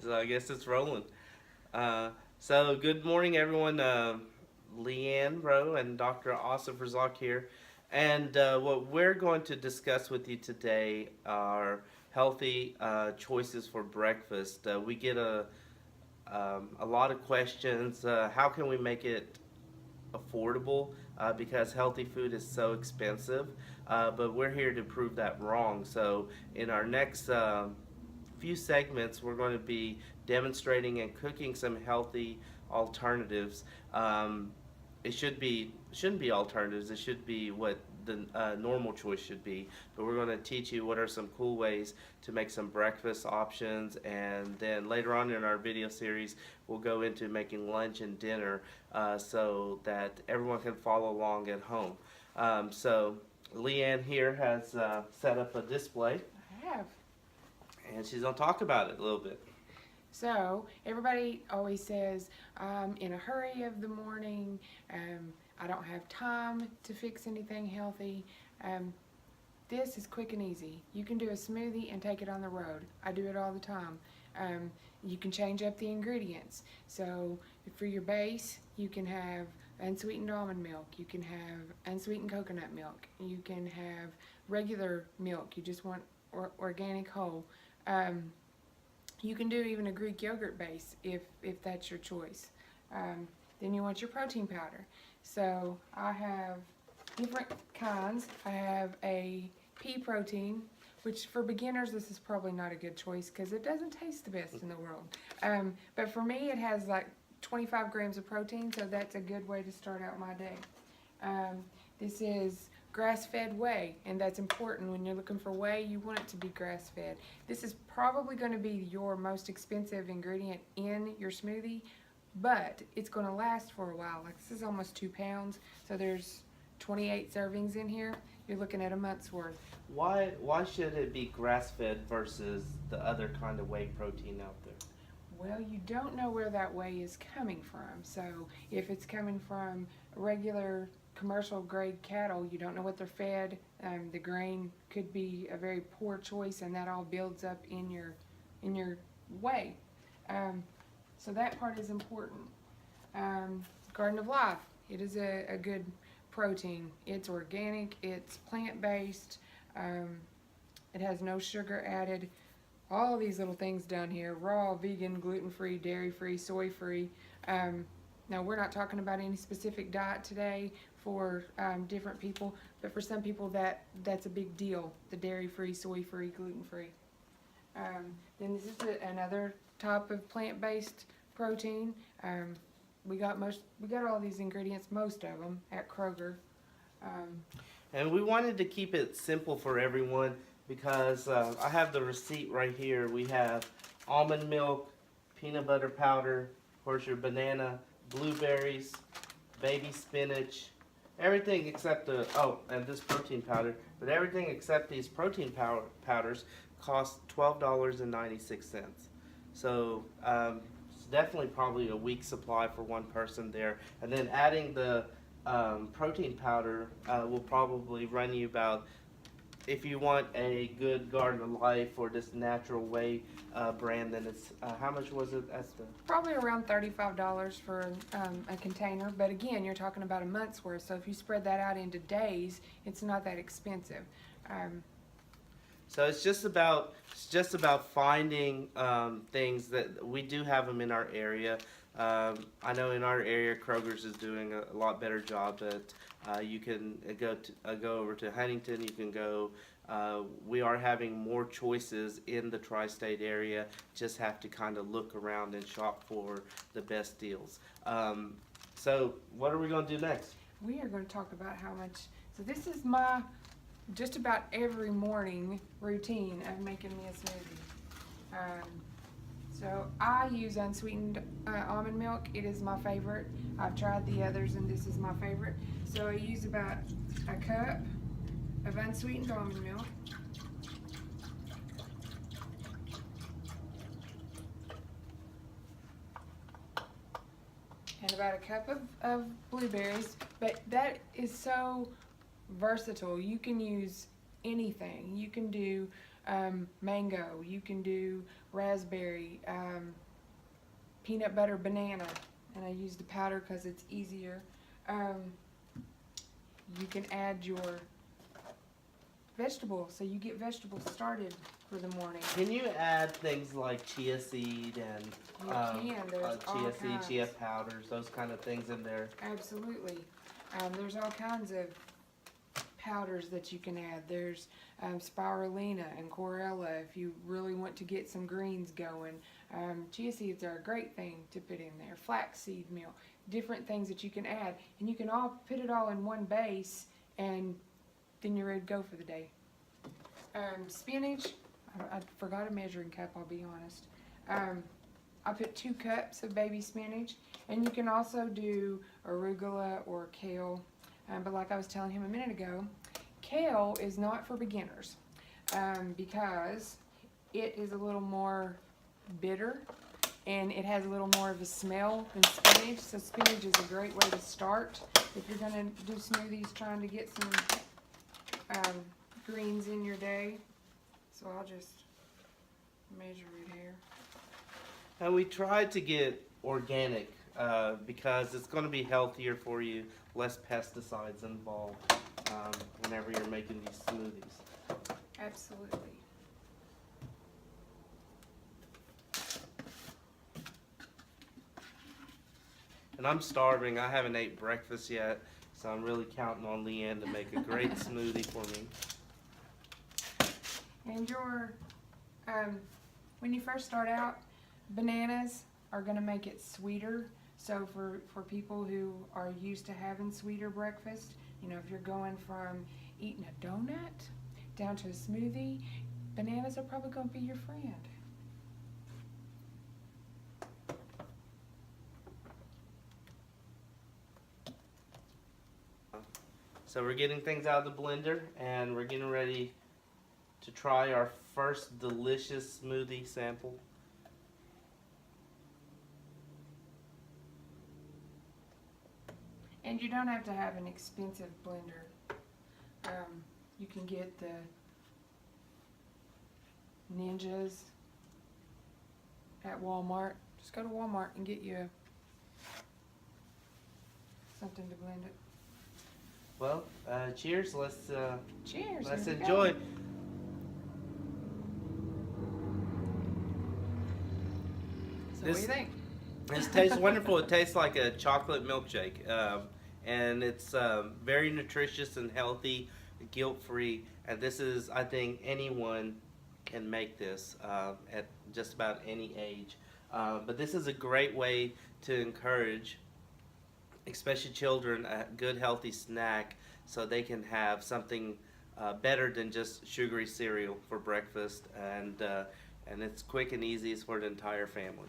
So I guess it's rolling. Uh, so good morning, everyone. Leanne Rowe and Dr. Asif Razak here. And what we're going to discuss with you today are healthy choices for breakfast. We get a lot of questions. How can we make it affordable because healthy food is so expensive. But we're here to prove that wrong. So, in our next few segments, we're going to be demonstrating and cooking some healthy alternatives. It shouldn't be alternatives. It should be what the normal choice should be. But we're going to teach you what are some cool ways to make some breakfast options, and then later on in our video series, we'll go into making lunch and dinner so that everyone can follow along at home. So Leanne here has set up a display, I have. and she's gonna talk about it a little bit. So everybody always says, I'm in a hurry of the morning. I don't have time to fix anything healthy. Um, this is quick and easy. You can do a smoothie and take it on the road. I do it all the time. Um, you can change up the ingredients. So for your base, you can have unsweetened almond milk. You can have unsweetened coconut milk. You can have regular milk. You just want organic whole. Um, You can do even a Greek yogurt base if that's your choice. Then you want your protein powder. So I have different kinds. I have a pea protein, which for beginners this is probably not a good choice because it doesn't taste the best in the world. But for me it has like 25 grams of protein, so that's a good way to start out my day. This is grass-fed whey, and that's important when you're looking for whey. You want it to be grass-fed. This is probably going to be your most expensive ingredient in your smoothie, but it's going to last for a while. Like, this is almost 2 pounds, so there's 28 servings in here. You're looking at a month's worth. Why should it be grass fed versus the other kind of whey protein out there? Well, you don't know where that whey is coming from. So if it's coming from regular commercial grade cattle, you don't know what they're fed. The grain could be a very poor choice, and that all builds up in your whey. So that part is important. Garden of Life, it is a good protein. It's organic, it's plant-based, it has no sugar added. All of these little things down here: raw, vegan, gluten-free, dairy-free, soy-free. Now, we're not talking about any specific diet today for different people, but for some people that's a big deal, the dairy-free, soy-free, gluten-free. Then this is another type of plant-based protein. We got all these ingredients, most of them, at Kroger. And we wanted to keep it simple for everyone because I have the receipt right here. We have almond milk, peanut butter powder, of course your banana, blueberries, baby spinach, everything except and this protein powder, but everything except these protein powders cost $12.96. So it's definitely probably a week supply for one person there. And then adding the protein powder will probably run you about, if you want a good Garden of Life or this natural whey brand, then it's how much was it? That's the Probably around $35 for a container, but again, you're talking about a month's worth, so if you spread that out into days, it's not that expensive. So it's just about finding things that we do have them in our area. I know in our area, Kroger's is doing a lot better job. But you can go over to Huntington. You can go. We are having more choices in the tri-state area. Just have to kind of look around and shop for the best deals. So what are we going to do next? We are going to talk about how much. So this is my just about every morning routine of making me a smoothie. So I use unsweetened almond milk. It is my favorite. I've tried the others and this is my favorite. So I use about a cup of unsweetened almond milk. And about a cup of blueberries. But that is so versatile. You can use anything. You can do mango. You can do raspberry, peanut butter banana, and I use the powder because it's easier. Um, you can add your vegetables, so you get vegetables started for the morning. Can you add things like chia seed and You can. There's all chia seed, kinds. chia powders, those kind of things in there? Absolutely. There's all kinds of powders that you can add. There's spirulina and chlorella if you really want to get some greens going. Chia seeds are a great thing to put in there. Flaxseed meal, different things that you can add, and you can all put it all in one base, and then you're ready to go for the day. Spinach, I forgot a measuring cup, I'll be honest. I put 2 cups of baby spinach, and you can also do arugula or kale. But like I was telling him a minute ago, kale is not for beginners because it is a little more bitter and it has a little more of a smell than spinach. So spinach is a great way to start if you're going to do smoothies trying to get some greens in your day. So I'll just measure it here. And we tried to get organic because it's going to be healthier for you, less pesticides involved whenever you're making these smoothies. Absolutely. And I'm starving. I haven't ate breakfast yet, so I'm really counting on Leanne to make a great smoothie for me. And when you first start out, bananas are going to make it sweeter. So for people who are used to having sweeter breakfast, you know, if you're going from eating a donut down to a smoothie, bananas are probably going to be your friend. So we're getting things out of the blender, and we're getting ready to try our first delicious smoothie sample. And you don't have to have an expensive blender. You can get the Ninjas at Walmart. Just go to Walmart and get you something to blend it. Well, cheers. Let's Cheers. let's here we enjoy. go. So what do you think? This tastes wonderful. It tastes like a chocolate milkshake, and it's very nutritious and healthy, guilt-free. And this is, I think, anyone can make this at just about any age. But this is a great way to encourage, especially children, a good healthy snack so they can have something better than just sugary cereal for breakfast. And it's quick and easy. It's for the entire family.